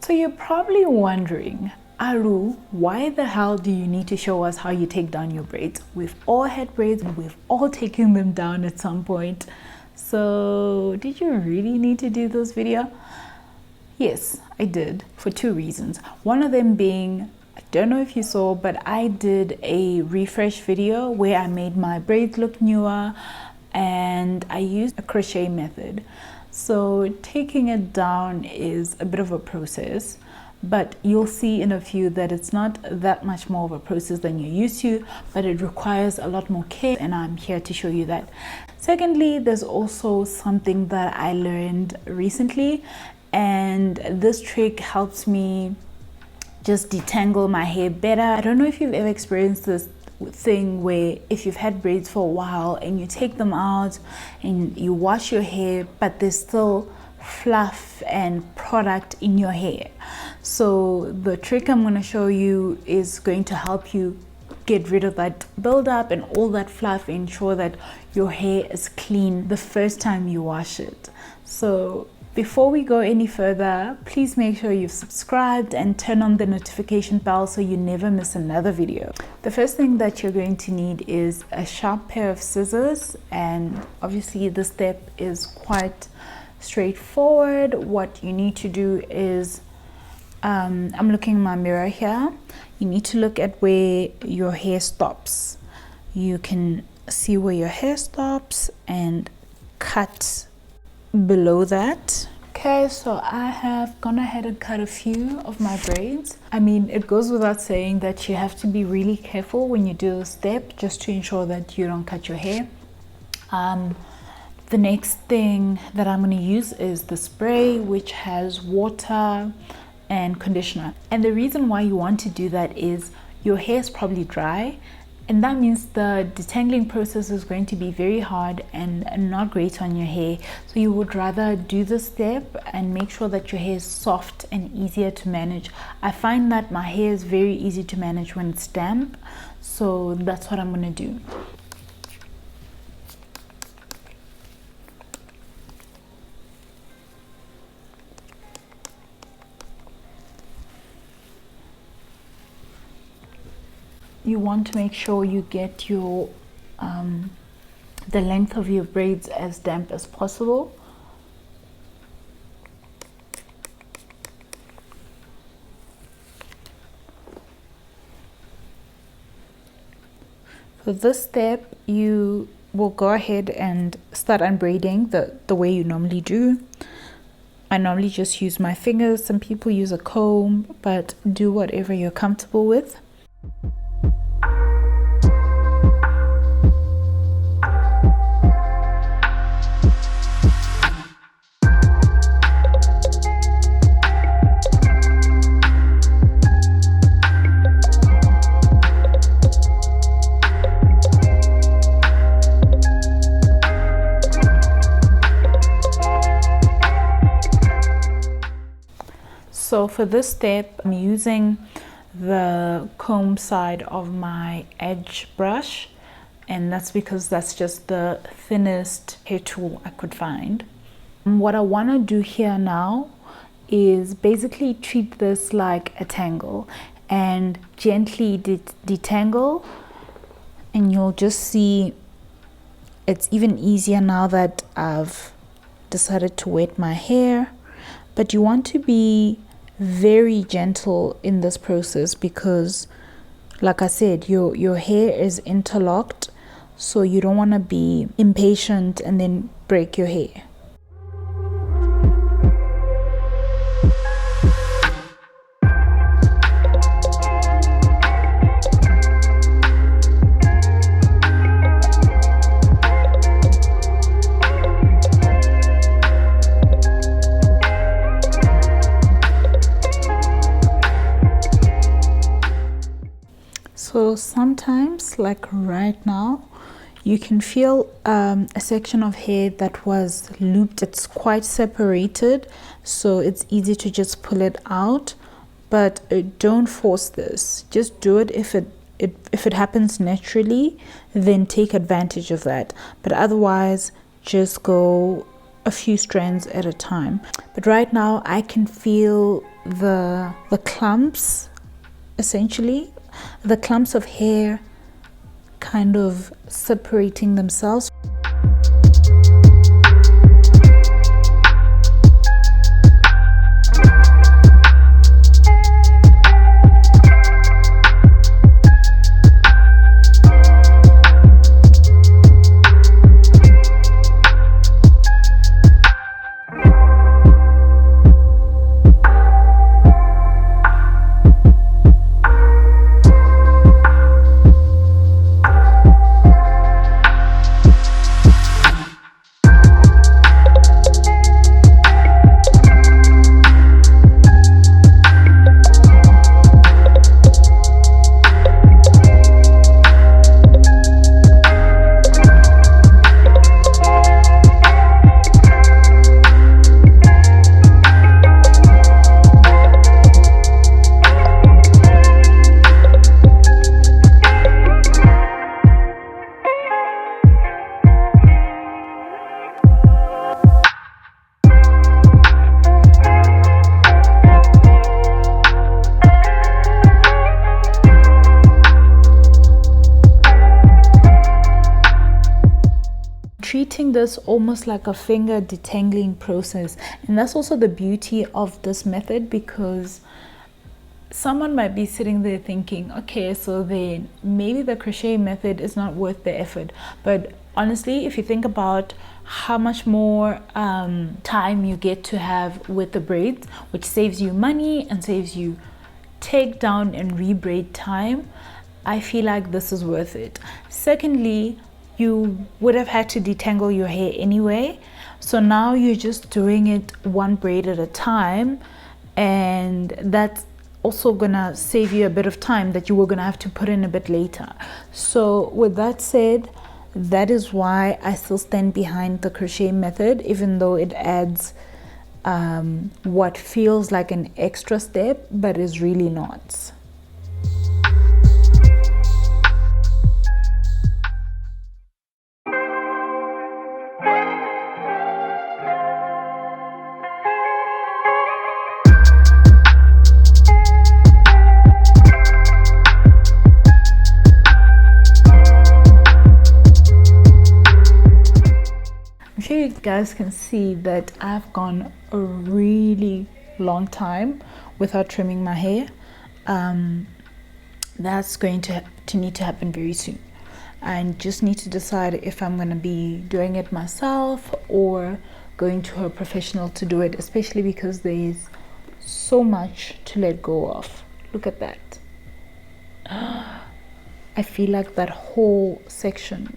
So you're probably wondering, Aru, why the hell do you need to show us how you take down your braids? We've all had braids and we've all taken them down at some point. So did you really need to do this video? Yes, I did, for two reasons. One of them being, I don't know if you saw, but I did a refresh video where I made my braids look newer and I used a crochet method. So taking it down is a bit of a process, but you'll see in a few that it's not that much more of a process than you're used to, but it requires a lot more care, and I'm here to show you that. Secondly, there's also something that I learned recently, and this trick helps me just detangle my hair better. I don't know if you've ever experienced this thing where if you've had braids for a while and you take them out and you wash your hair, but there's still fluff and product in your hair. So the trick I'm going to show you is going to help you get rid of that buildup and all that fluff, ensure that your hair is clean the first time you wash it. So before we go any further, please make sure you've subscribed and turn on the notification bell so you never miss another video. The first thing that you're going to need is a sharp pair of scissors, and obviously this step is quite straightforward. What you need to do is, I'm looking in my mirror here. You need to look at where your hair stops. You can see where your hair stops and cut below that. Okay, so I have gone ahead and cut a few of my braids. I mean, it goes without saying that you have to be really careful when you do this step, just to ensure that you don't cut your hair. The next thing that I'm going to use is the spray, which has water and conditioner. And the reason why you want to do that is your hair is probably dry, and that means the detangling process is going to be very hard and not great on your hair. So you would rather do this step and make sure that your hair is soft and easier to manage. I find that my hair is very easy to manage when it's damp, so that's what I'm going to do. You want to make sure you get your the length of your braids as damp as possible. For this step, you will go ahead and start unbraiding the way you normally do. I normally just use my fingers. Some people use a comb, but do whatever you're comfortable with. So for this step, I'm using the comb side of my edge brush, and that's because that's just the thinnest hair tool I could find. What I want to do here now is basically treat this like a tangle and gently detangle, and you'll just see it's even easier now that I've decided to wet my hair. But you want to be very gentle in this process because, like I said, your hair is interlocked, so you don't want to be impatient and then break your hair. So sometimes, like right now, you can feel a section of hair that was looped. It's quite separated, so it's easy to just pull it out, but don't force this. Just do it if it happens naturally, then take advantage of that. But otherwise, just go a few strands at a time. But right now I can feel the clumps, essentially the clumps of hair kind of separating themselves. Treating this almost like a finger detangling process, and that's also the beauty of this method, because someone might be sitting there thinking, okay, so then maybe the crochet method is not worth the effort. But honestly, if you think about how much more time you get to have with the braids, which saves you money and saves you take down and rebraid time, I feel like this is worth it. Secondly, you would have had to detangle your hair anyway, so now you're just doing it one braid at a time, and that's also gonna save you a bit of time that you were gonna have to put in a bit later. So with that said, that is why I still stand behind the crochet method, even though it adds what feels like an extra step but is really not. I'm sure you guys can see that I've gone a really long time without trimming my hair. That's going to need to happen very soon. I just need to decide if I'm going to be doing it myself or going to a professional to do it, especially because there is so much to let go of. Look at that. I feel like that whole section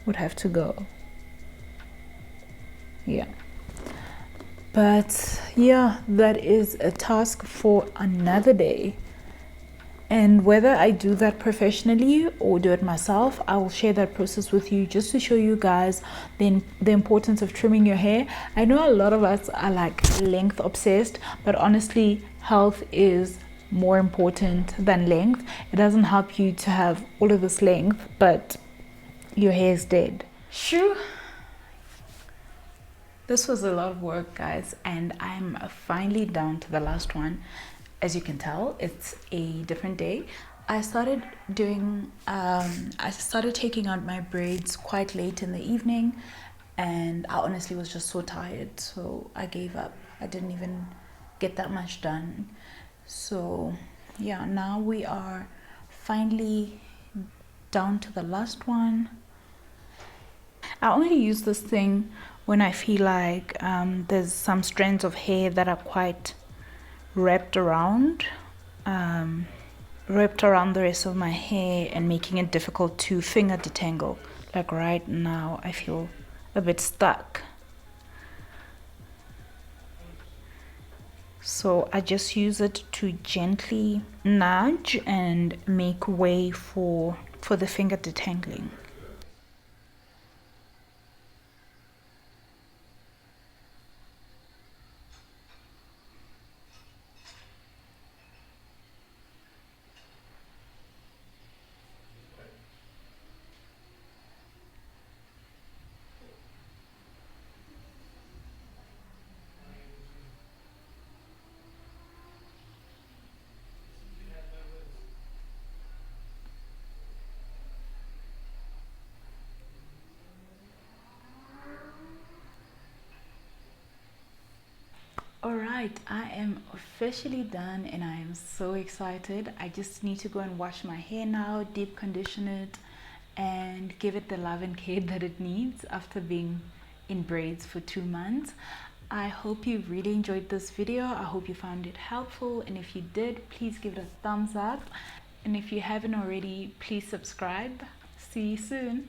would have to go. Yeah, but yeah, that is a task for another day, and whether I do that professionally or do it myself, I will share that process with you just to show you guys the importance of trimming your hair. I know a lot of us are like length obsessed, but honestly, health is more important than length. It doesn't help you to have all of this length but your hair is dead. Shoo. This was a lot of work, guys, and I'm finally down to the last one. As you can tell, it's a different day. I started taking out my braids quite late in the evening, and I honestly was just so tired, so I gave up. I didn't even get that much done. So yeah, now we are finally down to the last one. I only use this thing when I feel like there's some strands of hair that are quite wrapped around the rest of my hair and making it difficult to finger detangle. Like right now, I feel a bit stuck. So I just use it to gently nudge and make way for the finger detangling. Alright, I am officially done and I am so excited. I just need to go and wash my hair now, deep condition it, and give it the love and care that it needs after being in braids for 2 months. I hope you really enjoyed this video. I hope you found it helpful, and if you did, please give it a thumbs up. And if you haven't already, please subscribe. See you soon.